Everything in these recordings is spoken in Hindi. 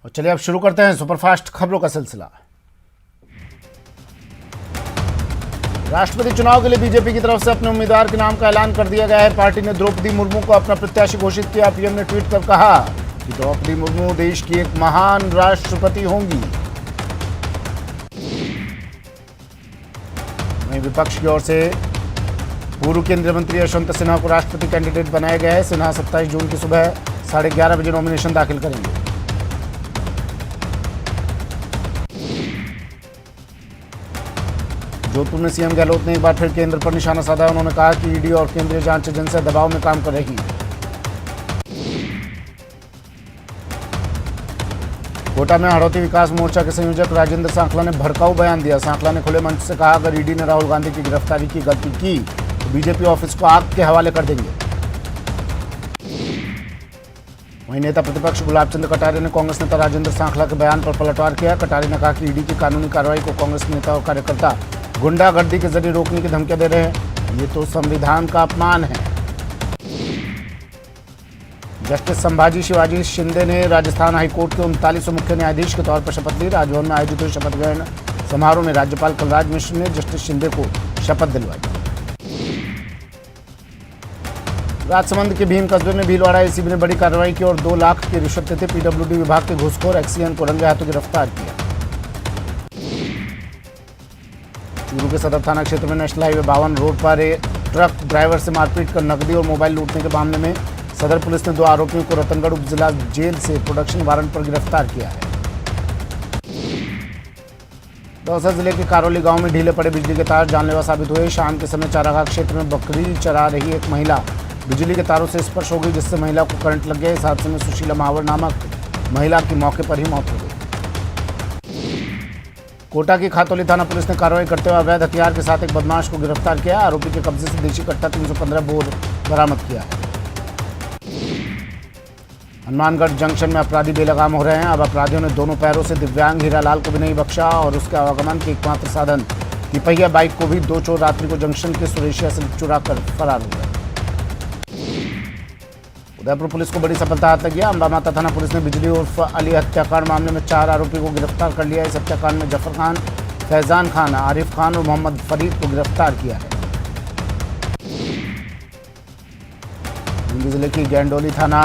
और चलिए अब शुरू करते हैं सुपरफास्ट खबरों का सिलसिला। राष्ट्रपति चुनाव के लिए बीजेपी की तरफ से अपने उम्मीदवार के नाम का ऐलान कर दिया गया है। पार्टी ने द्रौपदी मुर्मू को अपना प्रत्याशी घोषित किया। पीएम ने ट्वीट कर कहा कि द्रौपदी मुर्मू देश की एक महान राष्ट्रपति होंगी। वहीं विपक्ष की ओर से पूर्व केंद्रीय मंत्री यशवंत सिन्हा को राष्ट्रपति कैंडिडेट बनाया गया है। सिन्हा 27 जून की सुबह 11:30 बजे नॉमिनेशन दाखिल करेंगे। जोधपुर में सीएम गहलोत ने एक बार फिर केंद्र पर निशाना साधा। उन्होंने कहा कि ईडी और केंद्रीय जांच एजेंसी दबाव में काम कर रही है। कोटा में हड़ौती विकास मोर्चा के संयोजक राजेंद्र सांखला ने भड़काऊ बयान दिया। सांखला ने खुले मंच से कहा, अगर ईडी ने राहुल गांधी की गिरफ्तारी की गलती की तो बीजेपी ऑफिस को आग के हवाले कर देंगे। वहीं नेता प्रतिपक्ष गुलाब चंद कटारिया ने कांग्रेस नेता राजेंद्र सांखला के बयान पर पलटवार किया। कटारिया ने कहा कि ईडी की कानूनी कार्रवाई को कांग्रेस नेता और कार्यकर्ता गुंडागर्दी के जरिए रोकने की धमकियां दे रहे हैं। ये तो संविधान का अपमान है। जस्टिस संभाजी शिवाजी शिंदे ने राजस्थान हाईकोर्ट के 39वें मुख्य न्यायाधीश के तौर पर शपथ ली। राजभवन में आयोजित हुए शपथ ग्रहण समारोह में राज्यपाल कलराज मिश्र ने जस्टिस शिंदे को शपथ दिलवाई। राजसमंद के भीम कस्बे में भीलवाड़ा एसीबी ने बड़ी कार्रवाई की और 2 लाख की रिश्वत लेते पीडब्ल्यूडी विभाग के घूसखोर एक्सीएन को रंगे हाथों गिरफ्तार किया। चूरू के सदर थाना क्षेत्र में नेशनल हाईवे 52 रोड पर एक ट्रक ड्राइवर से मारपीट कर नकदी और मोबाइल लूटने के मामले में सदर पुलिस ने 2 आरोपियों को रतनगढ़ उप जिला जेल से प्रोडक्शन वारंट पर गिरफ्तार किया है। दौसा जिले के कारोली गांव में ढीले पड़े बिजली के तार जानलेवा साबित हुए। शाम के समय चारागाह क्षेत्र में बकरी चरा रही एक महिला बिजली के तारों से स्पर्श हो गई, जिससे महिला को करंट लग गया। इस हादसे में सुशीला महावर नामक महिला की मौके पर ही मौत हो गई। कोटा की खातौली थाना पुलिस ने कार्रवाई करते हुए अवैध हथियार के साथ एक बदमाश को गिरफ्तार किया। आरोपी के कब्जे से देशी कट्टा 315 बोर बरामद किया है। हनुमानगढ़ जंक्शन में अपराधी बेलगाम हो रहे हैं। अब अपराधियों ने दोनों पैरों से दिव्यांग हीरालाल को भी नहीं बख्शा और उसके आवागमन के एकमात्र साधन तिपहिया बाइक को भी 2 चोर रात्रि को जंक्शन के सुरेशिया से चुरा कर फरार हो गए। उदयपुर पुलिस को बड़ी सफलता हाथ लगी। अंबा माता थाना पुलिस ने बिजली उर्फ अली हत्याकांड मामले में 4 आरोपियों को गिरफ्तार कर लिया। इस हत्याकांड में जफर खान, फैजान खान, आरिफ खान और मोहम्मद फरीद को गिरफ्तार किया है। बूंदी जिले की गैंडोली थाना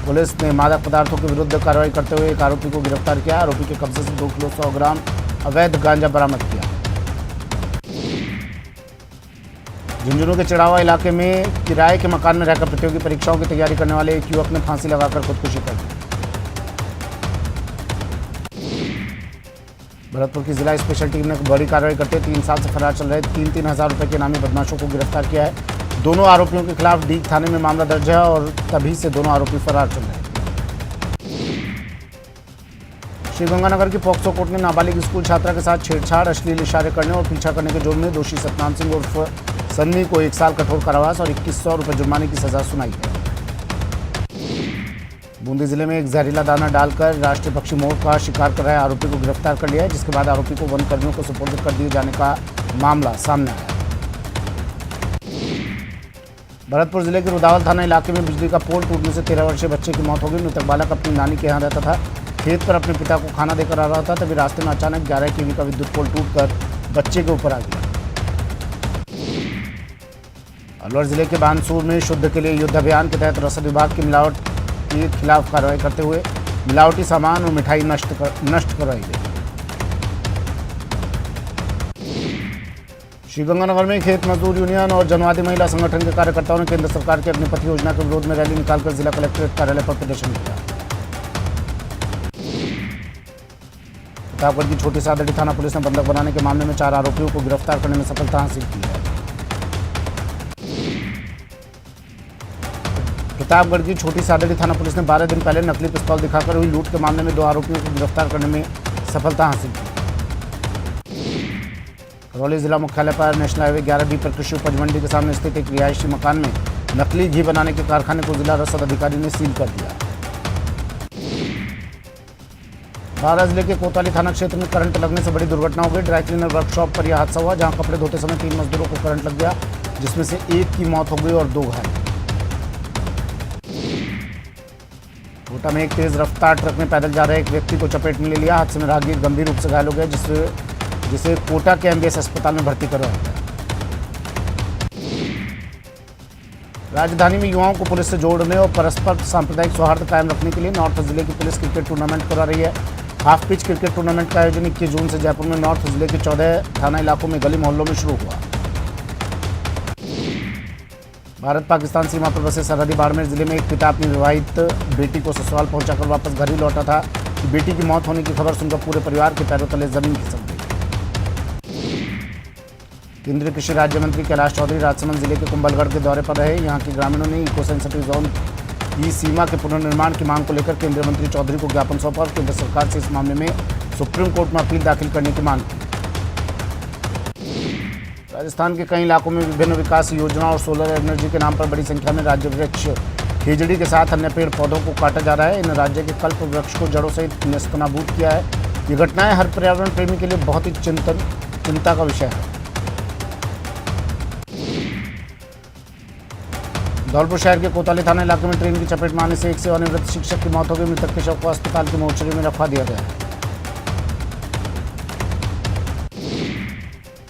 पुलिस ने मादक पदार्थों के विरुद्ध कार्रवाई करते हुए एक आरोपी को गिरफ्तार किया। आरोपी के कब्जे से 2 किलो 100 ग्राम अवैध गांजा बरामद किया। झुंझुनू के चिड़ावा इलाके में किराए के मकान में रहकर प्रतियोगी परीक्षाओं की तैयारी करने वाले एक युवक ने फांसी लगाकर खुदकुशी कर दी। भरतपुर की जिला स्पेशल टीम ने बड़ी कार्रवाई करते 3 साल से फरार चल रहे 3-3 हज़ार रुपए के इनामी बदमाशों को गिरफ्तार किया है। दोनों आरोपियों के खिलाफ डीग थाने में मामला दर्ज है और तभी से दोनों आरोपी फरार चल रहे हैं। श्रीगंगानगर की पॉक्सो कोर्ट ने नाबालिग स्कूल छात्रा के साथ छेड़छाड़, अश्लील इशारे करने और पीछा करने के जुर्म में दोषी सतनाम सिंह उर्फ सन्नी को 1 साल कठोर कारावास और 2100 रुपये जुर्माने की सजा सुनाई है। बूंदी जिले में एक जहरीला दाना डालकर राष्ट्रीय पक्षी मोर का शिकार कर रहे आरोपी को गिरफ्तार कर लिया है, जिसके बाद आरोपी को वन कर्मियों को सुपुर्द कर दिए जाने का मामला सामने आया। भरतपुर जिले के रुदावल थाना इलाके में बिजली का पोल टूटने से 13 वर्षीय बच्चे की मौत हो गई। मृतक बालक अपनी नानी के यहाँ रहता था। खेत पर अपने पिता को खाना देकर आ रहा था, तभी रास्ते में अचानक 11 केवी का विद्युत पोल टूटकर बच्चे के ऊपर आ गया। अलवर जिले के बानसूर में शुद्ध के लिए युद्ध अभियान के तहत रसद विभाग की मिलावट के खिलाफ कार्रवाई करते हुए मिलावटी सामान और मिठाई नष्ट करवाई गई। श्रीगंगानगर में खेत मजदूर यूनियन और जनवादी महिला संगठन के कार्यकर्ताओं ने केंद्र सरकार की अग्निपथ योजना के विरोध में रैली निकालकर जिला कलेक्ट्रेट कार्यालय पर प्रदर्शन किया। प्रतापगढ़ की छोटी सादड़ी थाना पुलिस ने बंधक बनाने के मामले में 4 आरोपियों को गिरफ्तार करने में सफलता हासिल की है। प्रतापगढ़ की छोटी सादड़ी थाना पुलिस ने 12 दिन पहले नकली पिस्तौल दिखाकर हुई लूट के मामले में 2 आरोपियों को गिरफ्तार करने में सफलता हासिल की। करौली जिला मुख्यालय पर नेशनल हाईवे 11B पर कृषि उपज मंडी के सामने स्थित एक रिहायशी मकान में नकली घी बनाने के कारखाने को जिला रसद अधिकारी ने सील कर दिया। बारां जिले के कोतवाली थाना क्षेत्र में करंट लगने से बड़ी दुर्घटना हो गई। ड्राई क्लीनर वर्कशॉप पर यह हादसा हुआ, जहां कपड़े धोते समय 3 मजदूरों को करंट लग गया, जिसमें से एक की मौत हो गई और 2 घायल। कोटा में एक तेज रफ्तार ट्रक में पैदल जा रहे एक व्यक्ति को चपेट में ले लिया। हादसे में राहगीर गंभीर रूप से घायल हो गया, जिसे कोटा के एमबीएस अस्पताल में भर्ती करवाया गया। राजधानी में युवाओं को पुलिस से जोड़ने और परस्पर सांप्रदायिक सौहार्द कायम रखने के लिए नॉर्थ जिले की पुलिस क्रिकेट टूर्नामेंट करा रही है। हाफ पिच क्रिकेट टूर्नामेंट का आयोजन 21 जून से जयपुर में नॉर्थ जिले के 14 थाना इलाकों में गली मोहल्लों में शुरू हुआ। भारत पाकिस्तान सीमा पर बसे सरहदी बाड़मेर जिले में एक पिता अपनी विवाहित बेटी को ससुराल पहुंचाकर वापस घर ही लौटा था कि बेटी की मौत होने की खबर सुनकर पूरे परिवार के पैरों तले जमीन खिसक गई। केंद्रीय कृषि राज्य मंत्री कैलाश चौधरी राजसमंद जिले के कुंभलगढ़ के दौरे पर रहे। यहां के ग्रामीणों ने इको सेंसिटिव जोन की सीमा के पुनर्निर्माण की मांग को लेकर केंद्रीय मंत्री चौधरी को ज्ञापन सौंपा और केंद्र सरकार से इस मामले में सुप्रीम कोर्ट में अपील दाखिल करने की मांग की। राजस्थान के कई इलाकों में विभिन्न विकास योजना और सोलर एनर्जी के नाम पर बड़ी संख्या में राज्य वृक्ष खेजड़ी के साथ अन्य पेड़ पौधों को काटा जा रहा है। इन राज्य के कल्प वृक्ष को जड़ों सहित नेस्तनाबूद किया है। ये घटनाएं हर पर्यावरण प्रेमी के लिए बहुत ही चिंता का विषय है। धौलपुर शहर के कोतवाली थाना इलाके में ट्रेन की चपेट में आने से एक सेवानिवृत्त शिक्षक की मौत हो गई। मृतक के शव को अस्पताल के मोर्चरी में रखवा दिया गया है।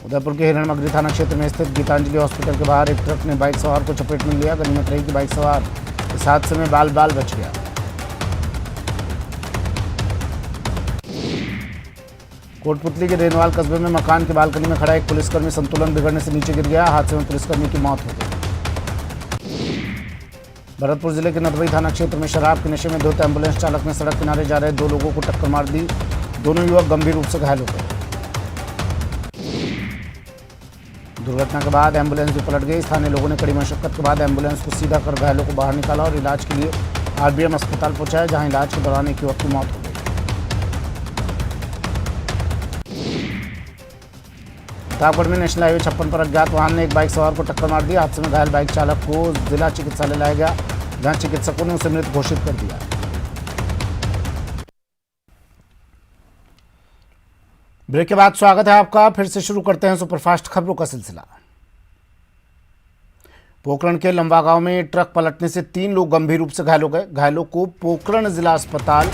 उदयपुर के हिरणमगरी थाना क्षेत्र में स्थित गीतांजलि हॉस्पिटल के बाहर एक ट्रक ने बाइक सवार को चपेट में लिया। गनीमत रही कि बाइक सवार इस हादसे में बाल बच गया। कोटपुतली के रेनवाल कस्बे में मकान की बालकनी में खड़ा एक पुलिसकर्मी संतुलन बिगड़ने से नीचे गिर गया। हादसे में पुलिसकर्मी की मौत हो गई। भरतपुर जिले के नदबई थाना क्षेत्र में शराब के नशे में धुत एम्बुलेंस चालक ने सड़क किनारे जा रहे 2 लोगों को टक्कर मार दी। दोनों युवक गंभीर रूप से घायल हो गए। दुर्घटना के बाद एम्बुलेंस भी पलट गई। स्थानीय लोगों ने कड़ी मशक्कत के बाद एम्बुलेंस को सीधा कर घायलों को बाहर निकाला और इलाज के लिए आरबीएम अस्पताल पहुंचाया, जहां इलाज के दौरान एक युवक की मौत हो गई। प्रतापगढ़ में नेशनल हाईवे 56 पर अज्ञात वाहन ने एक बाइक सवार को टक्कर मार दी। हादसे में घायल बाइक चालक को जिला चिकित्सालय लाया गया, जहां चिकित्सकों ने उसे मृत घोषित कर दिया। ब्रेक के बाद स्वागत है आपका। फिर से शुरू करते हैं सुपरफास्ट खबरों का सिलसिला। पोखरण के लंबा गांव में ट्रक पलटने से 3 लोग गंभीर रूप से घायल हो गए। घायलों को पोखरण जिला अस्पताल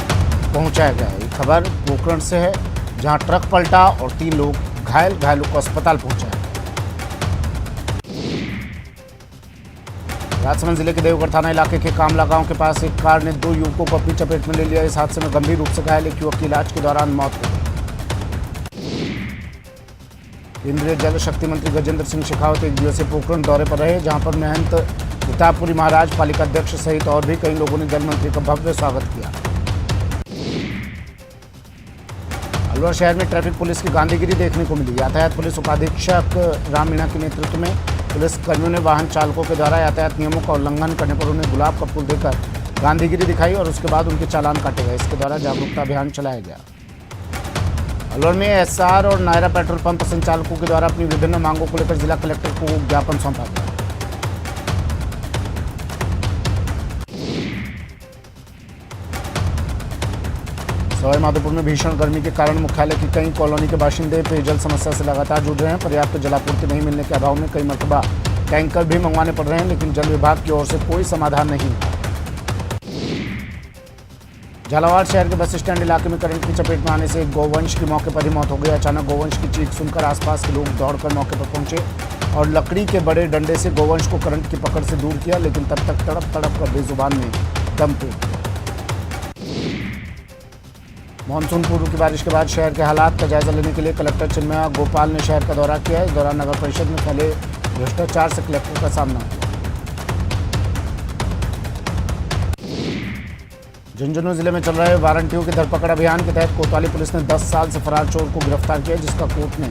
पहुंचाया गया है। ये खबर पोखरण से है, जहां ट्रक पलटा और 3 लोग घायलों को अस्पताल पहुंचाया। राजसमंद जिले के देवगढ़ थाना इलाके के कामला गांव के पास एक कार ने 2 युवकों को अपनी चपेट में ले लिया। इस हादसे में गंभीर रूप से घायल एक युवक की इलाज के दौरान मौत हो गई। केंद्रीय जल शक्ति मंत्री गजेंद्र सिंह शेखावत एक दिवसीय पोखरण दौरे पर रहे, जहां पर महंत प्रतापपुरी महाराज, पालिका अध्यक्ष सहित और भी कई लोगों ने जल मंत्री का भव्य स्वागत किया। अलवर शहर में ट्रैफिक पुलिस की गांधीगिरी देखने को मिली। यातायात पुलिस उपाधीक्षक राम मीणा के नेतृत्व में पुलिस कर्मियों ने वाहन चालकों के द्वारा यातायात नियमों का उल्लंघन करने पर उन्हें गुलाब का फूल देकर गांधीगिरी दिखाई और उसके बाद उनके चालान काटे गए। इसके द्वारा जागरूकता अभियान चलाया गया। अलवर में एसआर और नायरा पेट्रोल पंप संचालकों के द्वारा अपनी विभिन्न मांगों को लेकर जिला कलेक्टर को ज्ञापन सौंपा गया। सवाई माधोपुर में भीषण गर्मी के कारण मुख्यालय की कई कॉलोनी के बाशिंदे पेयजल समस्या से लगातार जूझ रहे हैं। पर्याप्त जलापूर्ति नहीं मिलने के अभाव में कई मरतबा टैंकर भी मंगवाने पड़ रहे हैं, लेकिन जल विभाग की ओर से कोई समाधान नहीं हुआ। झालावाड़ शहर के बस स्टैंड इलाके में करंट की चपेट में आने से एक गौवंश की मौके पर ही मौत हो गई। अचानक गौवंश की चीख सुनकर आसपास के लोग दौड़कर मौके पर पहुंचे और लकड़ी के बड़े डंडे से गौवंश को करंट की पकड़ से दूर किया, लेकिन तब तक तड़प कर बेजुबान में दम तोड़ दिया। मानसून पूर्व की बारिश के बाद शहर के हालात का जायजा लेने के लिए कलेक्टर चिन्मया गोपाल ने शहर का दौरा किया। इस दौरान नगर परिषद में फैले भ्रष्टाचार से कलेक्टर का सामना हुआ। झुंझुनू जिले में चल रहे वारंटियों की धरपकड़ अभियान के तहत कोतवाली पुलिस ने 10 साल से फरार चोर को गिरफ्तार किया, जिसका कोर्ट ने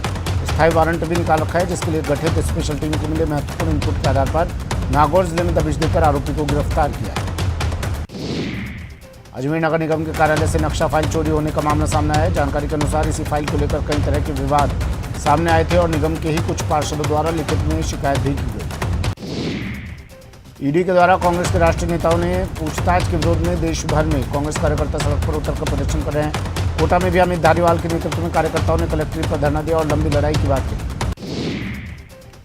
स्थायी वारंट भी निकाल रखा है, जिसके लिए गठित स्पेशल टीम को मिले महत्वपूर्ण इनपुट के आधार पर नागौर जिले में दबिश देकर आरोपी को गिरफ्तार किया है। अजमेर नगर निगम के कार्यालय से नक्शा फाइल चोरी होने का मामला सामने आया है। जानकारी के अनुसार इसी फाइल को लेकर कई तरह के विवाद सामने आए थे और निगम के ही कुछ पार्षदों द्वारा लिखित में शिकायत भी की गई। ईडी के द्वारा कांग्रेस के राष्ट्रीय नेताओं ने पूछताछ के विरोध में देश भर में कांग्रेस कार्यकर्ता सड़क पर उतरकर प्रदर्शन कर रहे हैं। कोटा में भी अमित धारीवाल के नेतृत्व में कार्यकर्ताओं ने कलेक्ट्रेट पर धरना दिया और लंबी लड़ाई की बात कही।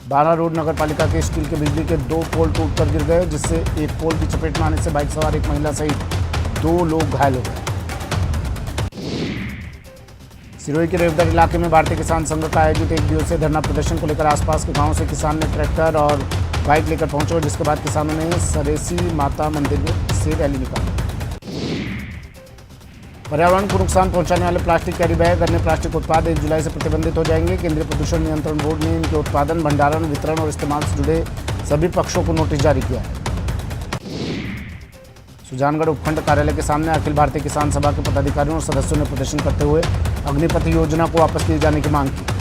बारा रोड नगर पालिका के स्टील के बिजली के 2 पोल टूटकर गिर गए, जिससे एक पोल की चपेट में आने से बाइक सवार एक महिला सहित 2 लोग घायल हो गए। सिरोही के रेवदर इलाके में भारतीय किसान संघ का आयोजित एक दिवसीय धरना प्रदर्शन को लेकर आसपास के गांवों से किसान ने ट्रैक्टर और बाइक लेकर पहुंचे, जिसके बाद किसानों ने सरेसी माता मंदिर से रैली निकाली। पर्यावरण को नुकसान पहुंचाने वाले प्लास्टिक कैरी बैग, अन्य प्लास्टिक उत्पाद 1 जुलाई से प्रतिबंधित हो जाएंगे। केंद्रीय प्रदूषण नियंत्रण बोर्ड ने इनके उत्पादन, भंडारण, वितरण और इस्तेमाल से जुड़े सभी पक्षों को नोटिस जारी किया है। सुजानगढ़ उपखंड कार्यालय के सामने अखिल भारतीय किसान सभा के पदाधिकारियों और सदस्यों ने प्रदर्शन करते हुए अग्निपथ योजना को वापस लिए जाने की मांग की।